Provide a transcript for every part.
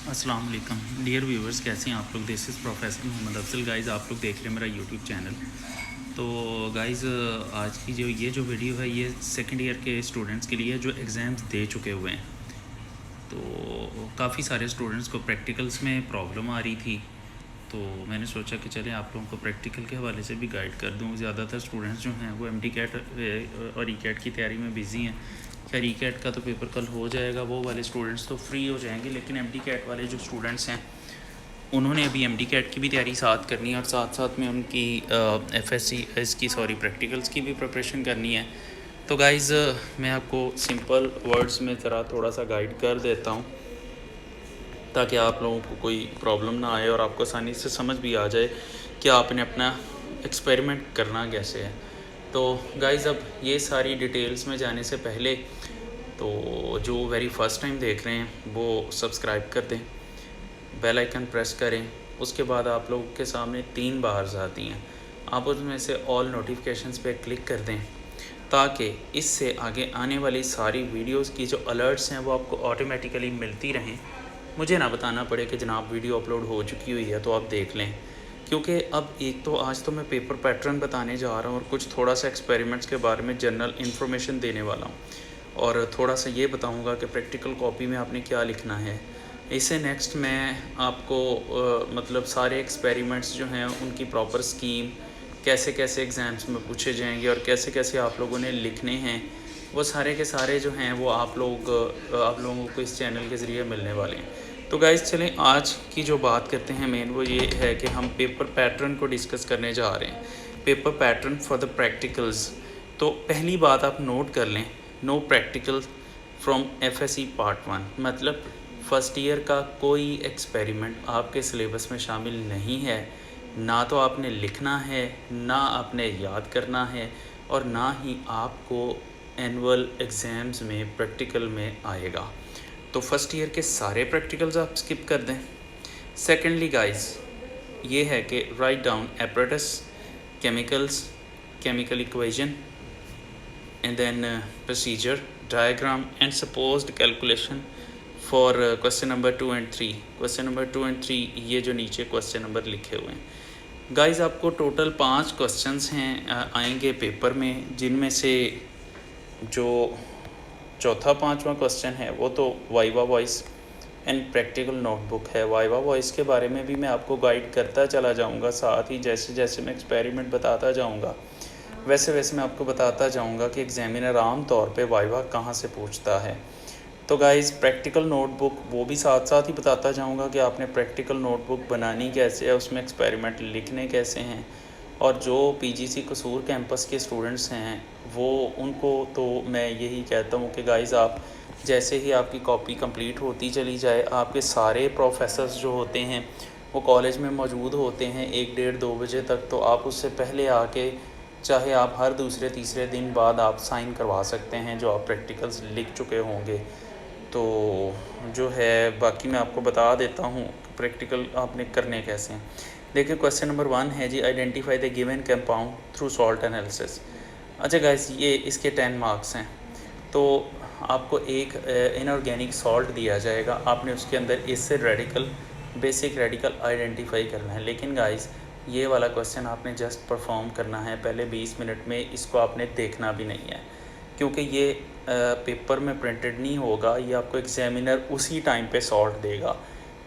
अस्सलाम वालेकुम dear viewers, कैसे हैं आप लोग। This is professor Mohammad Afzal. Guys, आप लोग देख रहे हैं मेरा यूट्यूब चैनल। तो गाइज़, आज की जो वीडियो है ये सेकंड ईयर के स्टूडेंट्स के लिए जो एग्ज़ाम्स दे चुके हुए हैं। तो काफ़ी सारे स्टूडेंट्स को प्रैक्टिकल्स में प्रॉब्लम आ रही थी, तो मैंने सोचा कि चलें आप लोगों को प्रैक्टिकल के हवाले से भी गाइड कर दूं। ज़्यादातर स्टूडेंट्स जो हैं वो एमडी कैट और ई कैट की तैयारी में बिज़ी हैं। खैर, ई कैट का तो पेपर कल हो जाएगा, वो वाले स्टूडेंट्स तो फ्री हो जाएंगे, लेकिन एमडी कैट वाले जो स्टूडेंट्स हैं उन्होंने अभी एमडी कैट की भी तैयारी साथ करनी है और साथ साथ में उनकी एफएससी इसकी प्रैक्टिकल्स की भी प्रिपरेशन करनी है। तो गाइज़, मैं आपको सिंपल वर्ड्स में ज़रा थोड़ा सा गाइड कर देता हूँ ताकि आप लोगों को कोई प्रॉब्लम ना आए और आपको आसानी से समझ भी आ जाए कि आपने अपना एक्सपेरिमेंट करना कैसे है। तो गाइज़, अब ये सारी डिटेल्स में जाने से पहले तो जो वेरी फर्स्ट टाइम देख रहे हैं वो सब्सक्राइब कर दें, बेल आइकन प्रेस करें। उसके बाद आप लोगों के सामने 3 बार्स आती हैं, आप उसमें से ऑल नोटिफिकेशंस पे क्लिक कर दें ताकि इससे आगे आने वाली सारी वीडियोस की जो अलर्ट्स हैं वो आपको ऑटोमेटिकली मिलती रहें। मुझे ना बताना पड़े कि जनाब वीडियो अपलोड हो चुकी हुई है तो आप देख लें, क्योंकि अब एक तो आज तो मैं पेपर पैटर्न बताने जा रहा हूँ और कुछ थोड़ा सा एक्सपेरिमेंट्स के बारे में जनरल इन्फॉर्मेशन देने वाला हूँ और थोड़ा सा ये बताऊँगा कि प्रैक्टिकल कॉपी में आपने क्या लिखना है। इससे नेक्स्ट मैं आपको मतलब सारे एक्सपेरिमेंट्स जो हैं उनकी प्रॉपर स्कीम, कैसे कैसे एग्ज़ाम्स में पूछे जाएंगे और कैसे कैसे आप लोगों ने लिखने हैं, वो सारे के सारे जो हैं वो आप लोगों को इस चैनल के ज़रिए मिलने वाले हैं। तो गाइज़, चलें आज की जो बात करते हैं मेन वो ये है कि हम पेपर पैटर्न को डिस्कस करने जा रहे हैं, paper pattern for the practicals. तो पहली बात आप नोट कर लें, no practical from FSc part 1, मतलब फ़र्स्ट ईयर का कोई एक्सपेरिमेंट आपके सिलेबस में शामिल नहीं है। ना तो आपने लिखना है, ना आपने याद करना है, और ना ही आपको एनुअल एग्ज़ाम्स में प्रैक्टिकल में आएगा। तो फर्स्ट ईयर के सारे प्रैक्टिकल्स आप स्किप कर दें। सेकेंडली गाइस, ये है कि write down apparatus, chemicals, chemical equation and then procedure, diagram and supposed calculation for question number 2 and 3। Question number 2 and 3 ये जो नीचे क्वेश्चन नंबर लिखे हुए हैं गाइस, आपको टोटल 5 क्वेश्चंस हैं आएंगे पेपर में, जिनमें से जो चौथा 5वां क्वेश्चन है वो तो viva voice and practical notebook है। वाइवा वॉइस के बारे में भी मैं आपको गाइड करता चला जाऊंगा, साथ ही जैसे जैसे मैं एक्सपेरिमेंट बताता जाऊंगा वैसे वैसे मैं आपको बताता जाऊंगा कि एग्जामिनर आम तौर पे वाइवा कहाँ से पूछता है। तो गाइस, प्रैक्टिकल नोटबुक वो भी साथ साथ ही बताता जाऊंगा कि आपने प्रैक्टिकल नोटबुक बनानी कैसे है, उसमें एक्सपेरिमेंट लिखने कैसे हैं। और जो पीजीसी कसूर कैंपस के स्टूडेंट्स हैं वो उनको तो मैं यही कहता हूँ कि गाइस, आप जैसे ही आपकी कॉपी कंप्लीट होती चली जाए, आपके सारे प्रोफेसर्स जो होते हैं वो कॉलेज में मौजूद होते हैं 1 डेढ़ 2 बजे तक, तो आप उससे पहले आके चाहे आप हर दूसरे तीसरे दिन बाद आप साइन करवा सकते हैं जो आप प्रैक्टिकल्स लिख चुके होंगे। तो जो है बाकी मैं आपको बता देता हूँ प्रैक्टिकल आपने करने कैसे हैं। देखिए, क्वेश्चन नंबर 1 है जी, identify the given compound through salt analysis. अच्छा गाइस, ये इसके 10 मार्क्स हैं। तो आपको एक इनऑर्गेनिक सॉल्ट दिया जाएगा, आपने उसके अंदर acid radical, basic radical identify करना है। लेकिन गाइस, ये वाला क्वेश्चन आपने जस्ट परफॉर्म करना है, पहले 20 मिनट में इसको आपने देखना भी नहीं है, क्योंकि ये पेपर में प्रिंटेड नहीं होगा। ये आपको एग्जामिनर उसी टाइम पे सॉल्ट देगा।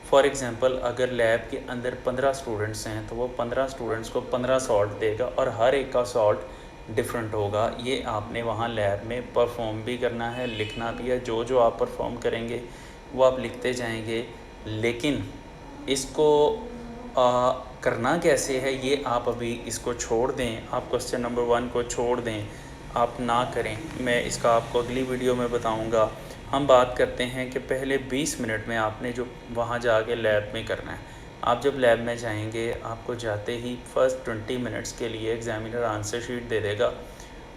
फॉर एग्ज़ाम्पल, अगर लैब के अंदर 15 स्टूडेंट्स हैं तो वो 15 स्टूडेंट्स को 15 सॉल्ट देगा और हर एक का सॉल्ट डिफरेंट होगा। ये आपने वहाँ लैब में परफॉर्म भी करना है, लिखना भी है। जो जो आप परफॉर्म करेंगे वो आप लिखते जाएंगे। लेकिन इसको करना कैसे है ये आप अभी इसको छोड़ दें, आप क्वेश्चन नंबर 1 को छोड़ दें, आप ना करें। मैं इसका आपको अगली वीडियो में बताऊंगा। हम बात करते हैं कि पहले 20 मिनट में आपने जो वहाँ जाके लैब में करना है। आप जब लैब में जाएंगे, आपको जाते ही फर्स्ट 20 मिनट्स के लिए एग्जामिनर आंसर शीट दे देगा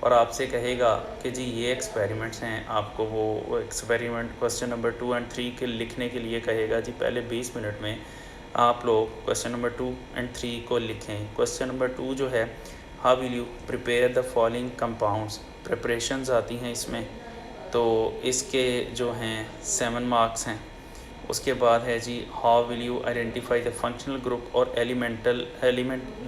और आपसे कहेगा कि जी ये एक्सपेरिमेंट्स हैं। आपको वो एक्सपेरिमेंट क्वेश्चन नंबर 2 एंड 3 के लिखने के लिए कहेगा जी पहले 20 मिनट में आप लोग क्वेश्चन नंबर 2 एंड 3 को लिखें। क्वेश्चन नंबर 2 जो है, how will you prepare the following compounds, preparations आती हैं इसमें। तो इसके जो हैं 7 मार्क्स हैं। उसके बाद है जी how will you identify the functional group और element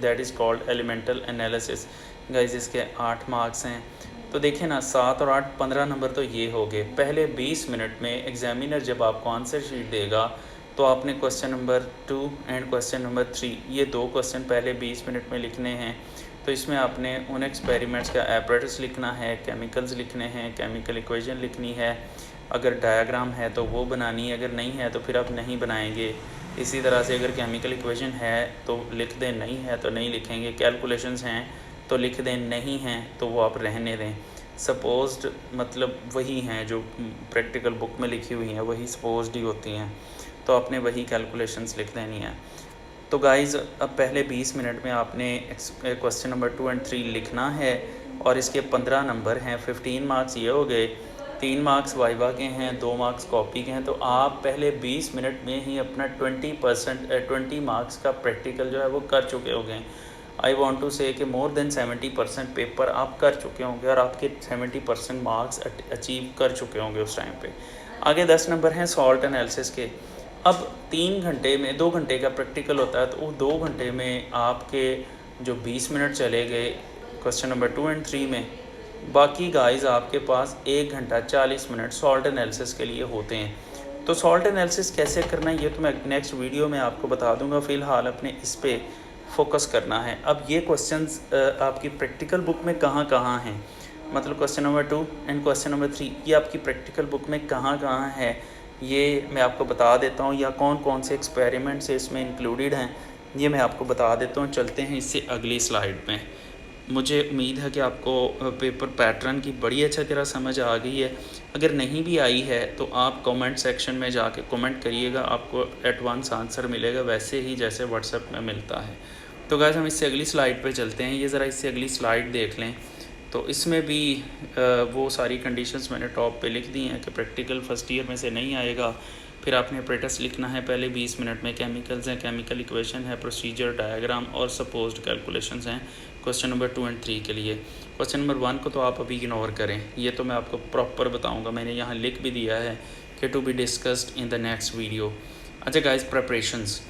that is called elemental analysis. Guys इसके 8 मार्क्स हैं। तो देखिए ना 7 और 8 15 नंबर तो ये हो गए। पहले 20 मिनट में एग्जामिनर जब आपको आंसर शीट देगा तो आपने question number 2 and question number 3 ये 2 क्वेश्चन पहले 20 मिनट में लिखने हैं। तो इसमें आपने उन एक्सपेरिमेंट्स का एपरेटस लिखना है, केमिकल्स लिखने हैं, केमिकल इक्वेशन लिखनी है, अगर डायग्राम है तो वो बनानी है, अगर नहीं है तो फिर आप नहीं बनाएंगे। इसी तरह से अगर केमिकल इक्वेशन है तो लिख दें, नहीं है तो नहीं लिखेंगे। कैलकुलेशंस हैं तो लिख दें, नहीं हैं तो वो आप रहने दें। सपोज्ड मतलब वही हैं जो प्रैक्टिकल बुक में लिखी हुई हैं, वही सपोज्ड ही होती हैं, तो आपने वही कैलकुलेशंस लिख देनी है। तो गाइज़ अब पहले 20 मिनट में आपने क्वेश्चन नंबर 2 एंड 3 लिखना है और इसके 15 नंबर हैं। 15 मार्क्स ये हो गए, 3 मार्क्स वाइवा के हैं, 2 मार्क्स कॉपी के हैं। तो आप पहले 20 मिनट में ही अपना 20 मार्क्स का प्रैक्टिकल जो है वो कर चुके हो गए। आई वॉन्ट टू से कि मोर देन 70% पेपर आप कर चुके होंगे और आपके 70% मार्क्स अचीव कर चुके होंगे उस टाइम पे। आगे 10 नंबर हैं सॉल्ट एनालिसिस के। अब 3 घंटे में 2 घंटे का प्रैक्टिकल होता है, तो वो 2 घंटे में आपके जो 20 मिनट चले गए क्वेश्चन नंबर 2 एंड 3 में, बाकी गाइस आपके पास 1 घंटा 40 मिनट सॉल्ट एनालिसिस के लिए होते हैं। तो सॉल्ट एनालिसिस कैसे करना है ये तो मैं नेक्स्ट वीडियो में आपको बता दूंगा। फ़िलहाल अपने इस पे फोकस करना है। अब ये क्वेश्चंस आपकी प्रैक्टिकल बुक में कहाँ कहाँ हैं, मतलब question number 2 and question number 3 ये आपकी प्रैक्टिकल बुक में कहाँ कहाँ है ये मैं आपको बता देता हूँ, या कौन कौन से एक्सपेरिमेंट्स इसमें इंक्लूडेड हैं ये मैं आपको बता देता हूँ। चलते हैं इससे अगली स्लाइड में। मुझे उम्मीद है कि आपको पेपर पैटर्न की बड़ी अच्छी तरह समझ आ गई है। अगर नहीं भी आई है तो आप कमेंट सेक्शन में जाके कमेंट करिएगा, आपको एडवांस आंसर मिलेगा वैसे ही जैसे व्हाट्सएप में मिलता है। तो गाइस हम इससे अगली स्लाइड पे चलते हैं। ये ज़रा इससे अगली स्लाइड देख लें। तो इसमें भी वो सारी कंडीशंस मैंने टॉप पे लिख दी हैं कि प्रैक्टिकल फर्स्ट ईयर में से नहीं आएगा। फिर आपने अप्रेंटिस लिखना है पहले 20 मिनट में, केमिकल्स हैं, केमिकल इक्वेशन है, प्रोसीजर, डायग्राम और सपोज्ड कैलकुलेशंस हैं क्वेश्चन नंबर 2 एंड 3 के लिए। क्वेश्चन नंबर 1 को तो आप अभी इग्नोर करें, ये तो मैं आपको प्रॉपर बताऊँगा, मैंने यहाँ लिख भी दिया है कि to be discussed in the next video. अच्छा गाइस, प्रेपरेशंस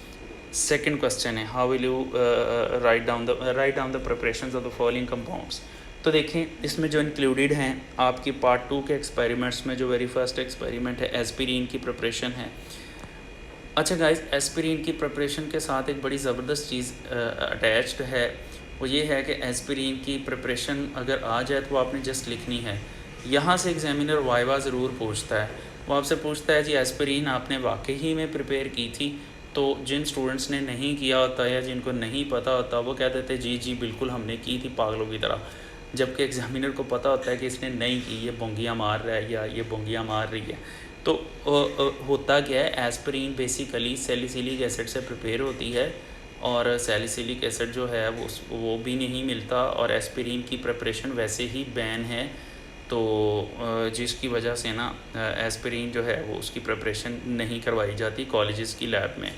सेकंड क्वेश्चन है, how will you write down the preparations of the following compounds. तो देखें इसमें जो इंक्लूडेड हैं आपकी पार्ट 2 के एक्सपेरिमेंट्स में जो वेरी फर्स्ट एक्सपेरिमेंट है एस्पिरिन की प्रिपरेशन है। अच्छा गाइस, एस्पिरिन की प्रिपरेशन के साथ एक बड़ी ज़बरदस्त चीज़ अटैच्ड है, वो ये है कि एस्पिरिन की प्रिपरेशन अगर आ जाए तो आपने जस्ट लिखनी है। यहाँ से एग्जामिनर वाइवा ज़रूर पूछता है, वो आपसे पूछता है जी एस्पिरिन आपने वाकई ही में प्रिपेयर की थी। तो जिन स्टूडेंट्स ने नहीं किया होता या जिनको नहीं पता होता वो कह देते जी जी बिल्कुल हमने की थी पागलों की तरह, जबकि एग्जामिनर को पता होता है कि इसने नहीं की, ये बोंगियाँ मार रहा है या ये बोंगियाँ मार रही है। तो होता क्या है, एस्पिरिन बेसिकली सैलिसिलिक एसिड से प्रिपेयर होती है और सैलिसिलिक एसिड जो है वो भी नहीं मिलता और एस्पिरिन की प्रिपरेशन वैसे ही बैन है। तो जिसकी वजह से ना एस्पिरिन जो है वो उसकी प्रिपरेशन नहीं करवाई जाती कॉलेजेस की लैब में।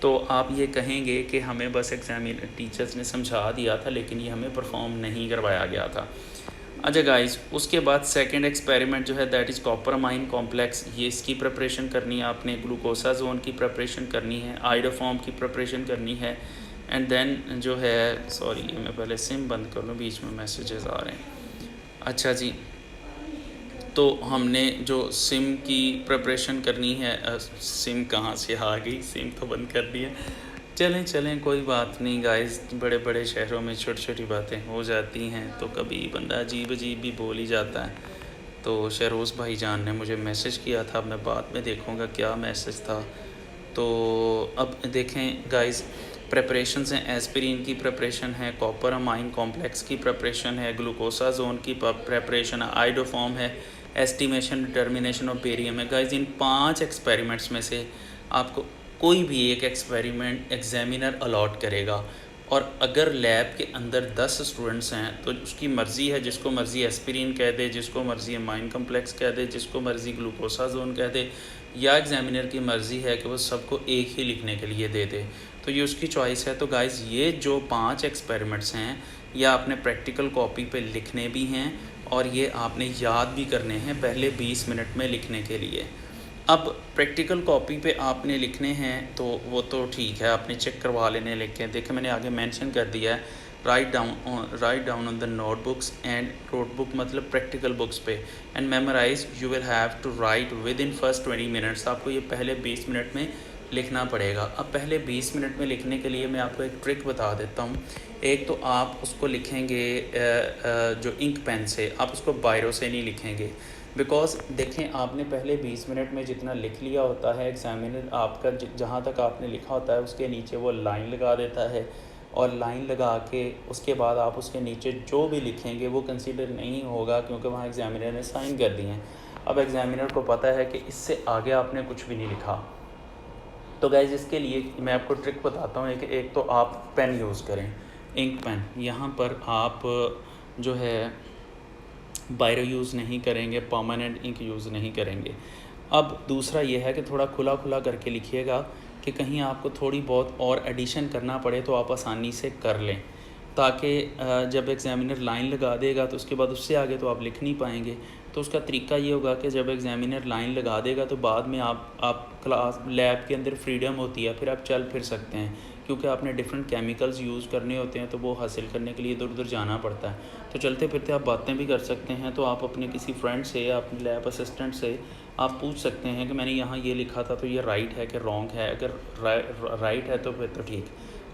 तो आप ये कहेंगे कि हमें बस एग्जामिनर टीचर्स ने समझा दिया था लेकिन ये हमें परफॉर्म नहीं करवाया गया था। अच्छा गाइस, उसके बाद सेकंड एक्सपेरिमेंट जो है दैट इज़ कॉपरमाइन कॉम्प्लेक्स, ये इसकी प्रिपरेशन करनी है आपने, ग्लूकोसाजोन की प्रिपरेशन करनी है, आइडोफॉर्म की प्रिपरेशन करनी है एंड देन जो है, सॉरी मैं पहले सिम बंद कर लूँ, बीच में मैसेजेस आ रहे हैं। अच्छा जी, तो हमने जो सिम की प्रिपरेशन करनी है, सिम कहाँ से आ गई, सिम तो बंद कर दी है। चलें कोई बात नहीं गाइस, बड़े बड़े शहरों में छोटी छोटी बातें हो जाती हैं तो कभी बंदा अजीब अजीब भी बोल ही जाता है। तो शहरोज़ भाईजान ने मुझे मैसेज किया था, मैं बाद में देखूँगा क्या मैसेज था। तो अब देखें गाइस, प्रेपरेशंस हैं, एस्पिरिन की प्रिपरेशन है, कॉपरमाइन कॉम्प्लेक्स की प्रिपरेशन है, ग्लूकोसाजोन की प्रिपरेशन है, आइडोफॉर्म है, एस्टिमेशन डिटर्मिनेशन ऑफ बेरियम है। गाइस इन 5 एक्सपेरिमेंट्स में से आपको कोई भी एक एक्सपेरिमेंट एग्जामिनर अलॉट करेगा और अगर लैब के अंदर 10 स्टूडेंट्स हैं तो उसकी मर्ज़ी है, जिसको मर्ज़ी एस्पिरिन कह दे, जिसको मर्ज़ी अमाइन कम्प्लेक्स कह दे, जिसको मर्ज़ी ग्लूकोसाजोन कह दे, या एग्जामिनर की मर्ज़ी है कि वो सबको एक ही लिखने के लिए दे दे, तो ये उसकी चॉइस है। तो गाइस ये जो 5 एक्सपेरिमेंट्स हैं ये आपने प्रैक्टिकल कॉपी पे लिखने भी हैं और ये आपने याद भी करने हैं पहले 20 मिनट में लिखने के लिए। अब प्रैक्टिकल कॉपी पे आपने लिखने हैं तो वो तो ठीक है, आपने चेक करवा लेने लिख के। देखिए मैंने आगे मेंशन कर दिया है, write down on the notebooks and notebook मतलब प्रैक्टिकल बुक्स पे, and memorize you will have to write within first 20 minutes. आपको ये पहले 20 मिनट में लिखना पड़ेगा। अब पहले 20 मिनट में लिखने के लिए मैं आपको एक ट्रिक बता देता हूँ। एक तो आप उसको लिखेंगे जो इंक पेन से, आप उसको बायरो से नहीं लिखेंगे। बिकॉज़ देखें आपने पहले 20 मिनट में जितना लिख लिया होता है, एग्ज़ामिनर आपका जहाँ तक आपने लिखा होता है उसके नीचे वो लाइन लगा देता है, और लाइन लगा के उसके बाद आप उसके नीचे जो भी लिखेंगे वो कंसीडर नहीं होगा, क्योंकि वहाँ एग्ज़ामिनर ने साइन कर दिए हैं। अब एग्ज़ामिनर को पता है कि इससे आगे आपने कुछ भी नहीं लिखा। तो गाइज़ इसके लिए मैं आपको ट्रिक बताता हूँ। एक तो आप पेन यूज़ करें, इंक पेन। यहाँ पर आप जो है बायरो यूज़ नहीं करेंगे, परमानेंट इंक यूज़ नहीं करेंगे। अब दूसरा ये है कि थोड़ा खुला खुला करके लिखिएगा कि कहीं आपको थोड़ी बहुत और एडिशन करना पड़े तो आप आसानी से कर लें, ताकि जब एग्ज़ामिनर लाइन लगा देगा तो उसके बाद उससे आगे तो आप लिख नहीं पाएंगे। तो उसका तरीका ये होगा कि जब एग्ज़ामिनर लाइन लगा देगा तो बाद में आप क्लास लैब के अंदर फ्रीडम होती है, फिर आप चल फिर सकते हैं, क्योंकि आपने डिफरेंट केमिकल्स यूज़ करने होते हैं, तो वो हासिल करने के लिए इधर उधर जाना पड़ता है। तो चलते फिरते आप बातें भी कर सकते हैं। तो आप अपने किसी फ्रेंड से या अपने लैब असिस्टेंट से आप पूछ सकते हैं कि मैंने यहाँ ये लिखा था तो ये राइट है कि रॉन्ग है। अगर राइट है तो फिर तो ठीक,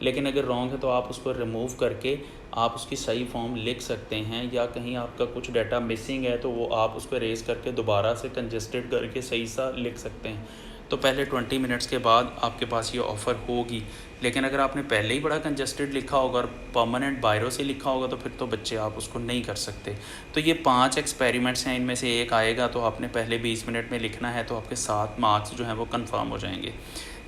लेकिन अगर रॉन्ग है तो आप उसको रिमूव करके आप उसकी सही फॉर्म लिख सकते हैं, या कहीं आपका कुछ डाटा मिसिंग है तो वो आप उसको रेज़ करके दोबारा से कंजस्टेड करके सही सा लिख सकते हैं। तो पहले 20 मिनट्स के बाद आपके पास ये ऑफ़र होगी। लेकिन अगर आपने पहले ही बड़ा कंजस्टेड लिखा होगा और परमानेंट बायरो से लिखा होगा तो फिर तो बच्चे आप उसको नहीं कर सकते। तो ये 5 एक्सपेरिमेंट्स हैं, इनमें से एक आएगा तो आपने पहले 20 मिनट में लिखना है, तो आपके 7 मार्क्स जो हैं वो कंफर्म हो जाएंगे।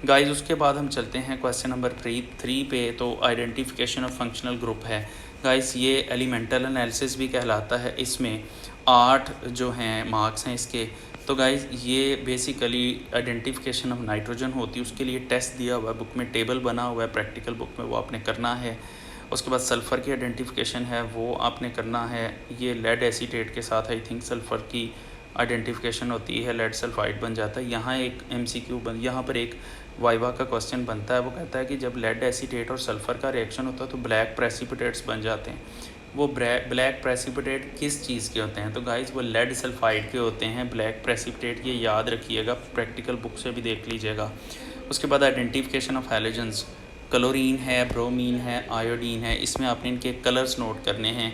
गाइस उसके बाद हम चलते हैं क्वेश्चन नंबर 3 पे। तो आइडेंटिफिकेशन ऑफ फंक्शनल ग्रुप है। गाइस ये एलिमेंटल एनालिसिस भी कहलाता है। इसमें 8 जो हैं मार्क्स हैं इसके। तो गाइस ये बेसिकली आइडेंटिफिकेशन ऑफ नाइट्रोजन होती है, उसके लिए टेस्ट दिया हुआ है, बुक में टेबल बना हुआ है, प्रैक्टिकल बुक में, वो आपने करना है। उसके बाद सल्फ़र की आइडेंटिफिकेशन है, वो आपने करना है। ये लेड एसीटेट के साथ आई थिंक सल्फ़र की आइडेंटिफिकेशन होती है, लेड सल्फाइड बन जाता है। यहाँ एक MCQ यहाँ पर एक वाइवा का क्वेश्चन बनता है। वो कहता है कि जब लेड एसीटेट और सल्फ़र का रिएक्शन होता है तो ब्लैक प्रेसिपिटेट्स बन जाते हैं। वो ब्लैक प्रेसिपिटेट किस चीज़ के होते हैं? तो गाइस वो लेड सल्फाइड के होते हैं ब्लैक प्रेसिपिटेट, ये याद रखिएगा, प्रैक्टिकल बुक से भी देख लीजिएगा। उसके बाद आइडेंटिफिकेशन ऑफ हैलोजेंस, क्लोरीन है, ब्रोमीन है, आयोडीन है। इसमें आपने इनके कलर्स नोट करने हैं,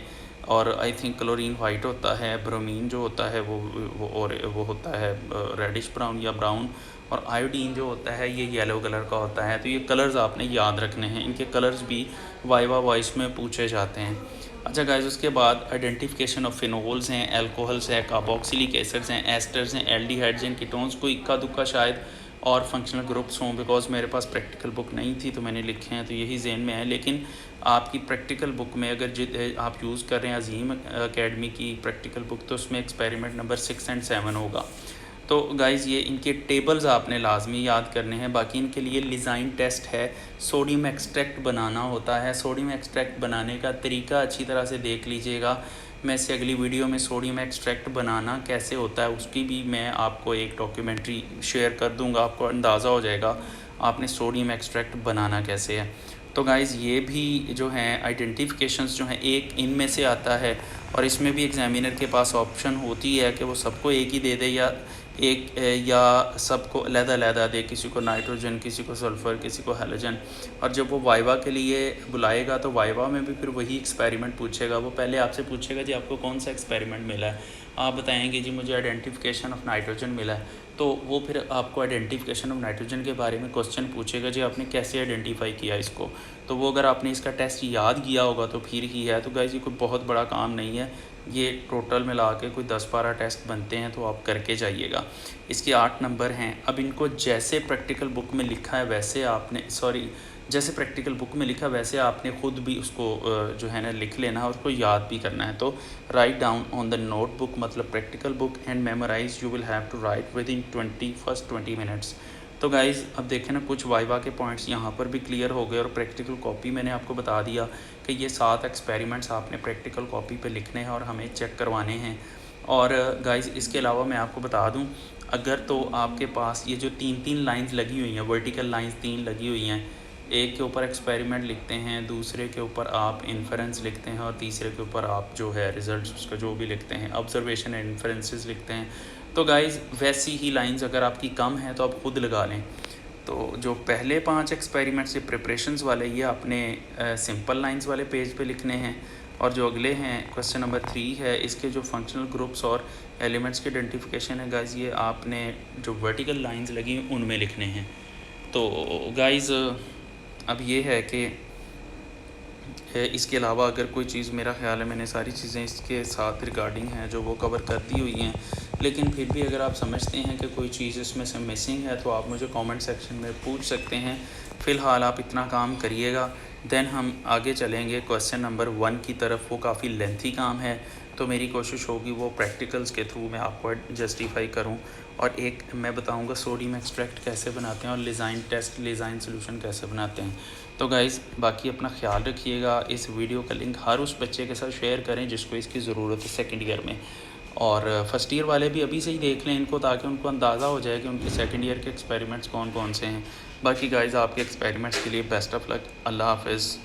और आई थिंक क्लोरीन वाइट होता है, ब्रोमीन जो होता है वो होता है रेडिश ब्राउन या ब्राउन, और आयोडीन जो होता है ये येलो कलर का होता है। तो ये कलर्स आपने याद रखने हैं, इनके कलर्स भी वाइवा वॉइस में पूछे जाते हैं। अच्छा गाइस उसके बाद आइडेंटिफिकेशन ऑफ फिनोल्स हैं, अल्कोहल्स हैं, कार्बोक्सिलिक एसिड्स हैं, एस्टर्स हैं, एल्डिहाइड्स हैं, कीटोन्स। को इक्का दुक्का शायद और फंक्शनल ग्रुप्स हों, बिकॉज मेरे पास प्रैक्टिकल बुक नहीं थी तो मैंने लिखे हैं, तो यही जहन में है। लेकिन आपकी प्रैक्टिकल बुक में अगर आप यूज़ कर रहे हैं अजीम एकेडमी की प्रैक्टिकल बुक, तो उसमें एक्सपेरिमेंट नंबर 6 और 7 होगा। तो गाइज़ ये इनके टेबल्स आपने लाजमी याद करने हैं। बाकी इनके लिए लिज़ाइन टेस्ट है, सोडियम एक्सट्रैक्ट बनाना होता है। सोडियम एक्सट्रैक्ट बनाने का तरीका अच्छी तरह से देख लीजिएगा। मैं इससे अगली वीडियो में सोडियम एक्सट्रैक्ट बनाना कैसे होता है उसकी भी मैं आपको एक डॉक्यूमेंट्री शेयर कर दूंगा, आपको अंदाज़ा हो जाएगा आपने सोडियम एक्सट्रैक्ट बनाना कैसे है। तो गाइज़ ये भी जो हैं आइडेंटिफिकेशंस जो हैं एक इनमें से आता है, और इसमें भी एग्ज़ामिनर के पास ऑप्शन होती है कि वो सबको एक ही दे दे या सबको अलग-अलग दे, किसी को नाइट्रोजन, किसी को सल्फ़र, किसी को हैलोजन। और जब वो वाइवा के लिए बुलाएगा तो वाइवा में भी फिर वही एक्सपेरिमेंट पूछेगा। वो पहले आपसे पूछेगा जी आपको कौन सा एक्सपेरिमेंट मिला है, आप बताएंगे जी मुझे आइडेंटिफिकेशन ऑफ नाइट्रोजन मिला है। तो वो फिर आपको आइडेंटिफिकेशन ऑफ नाइट्रोजन के बारे में क्वेश्चन पूछेगा, जी आपने कैसे आइडेंटिफाई किया इसको। तो वो अगर आपने इसका टेस्ट याद किया होगा तो फिर ही है। तो गाइस ये कोई बहुत बड़ा काम नहीं है, ये टोटल मिला के कोई 10-12 टेस्ट बनते हैं, तो आप करके जाइएगा। इसके 8 नंबर हैं। अब इनको जैसे प्रैक्टिकल बुक में लिखा है वैसे आपने जैसे प्रैक्टिकल बुक में लिखा वैसे आपने ख़ुद भी उसको जो है ना लिख लेना और उसको याद भी करना है। तो write down on the notebook मतलब practical book and memorize you will have to write within 20 minutes. तो गाइज़ अब देखें ना कुछ वाइवा के पॉइंट्स यहाँ पर भी क्लियर हो गए, और प्रैक्टिकल कॉपी मैंने आपको बता दिया कि ये 7 एक्सपेरिमेंट्स आपने प्रैक्टिकल कॉपी पे लिखने हैं और हमें चेक करवाने हैं। और गाइज़ इसके अलावा मैं आपको बता दूँ अगर तो आपके पास ये जो 3 लाइंस लगी हुई हैं, वर्टिकल लाइंस 3 लगी हुई हैं, एक के ऊपर एक्सपेरिमेंट लिखते हैं, दूसरे के ऊपर आप इन्फरेंस लिखते हैं और तीसरे के ऊपर आप जो है रिजल्ट्स उसका जो भी लिखते हैं, ऑब्जर्वेशन एंड इन्फरेंसेस लिखते हैं। तो गाइज़ वैसी ही लाइंस अगर आपकी कम है तो आप खुद लगा लें। तो जो पहले 5 एक्सपेरिमेंट्स ये प्रिपरेशंस वाले, ये आपने सिंपल लाइंस वाले पेज पे लिखने हैं, और जो अगले हैं क्वेश्चन नंबर 3 है, इसके जो फंक्शनल ग्रुप्स और एलिमेंट्स के आइडेंटिफिकेशन है गाइज़, ये आपने जो वर्टिकल लाइंस लगी उनमें लिखने हैं। तो गाइज़ अब ये है कि इसके अलावा अगर कोई चीज़, मेरा ख़्याल है मैंने सारी चीज़ें इसके साथ रिगार्डिंग हैं जो वो कवर कर दी हुई हैं, लेकिन फिर भी अगर आप समझते हैं कि कोई चीज़ इसमें से मिसिंग है तो आप मुझे कमेंट सेक्शन में पूछ सकते हैं। फ़िलहाल आप इतना काम करिएगा, देन हम आगे चलेंगे क्वेश्चन नंबर 1 की तरफ। वो काफ़ी लेंथी काम है, तो मेरी कोशिश होगी वो प्रैक्टिकल्स के थ्रू मैं आपको जस्टिफाई करूं, और एक मैं बताऊंगा सोडियम एक्सट्रैक्ट कैसे बनाते हैं और लिजाइन टेस्ट, लिजाइन सोल्यूशन कैसे बनाते हैं। तो गाइज़ बाकी अपना ख्याल रखिएगा। इस वीडियो का लिंक हर उस बच्चे के साथ शेयर करें जिसको इसकी ज़रूरत है सेकेंड ईयर में, और फर्स्ट ईयर वाले भी अभी से ही देख लें इनको, ताकि उनको अंदाज़ा हो जाए कि उनके सेकेंड ईयर के एक्सपेरिमेंट्स कौन कौन से हैं। बाकी गाइज़ आपके एक्सपेरिमेंट्स के लिए बेस्ट ऑफ लक। अल्लाह हाफ़िज़।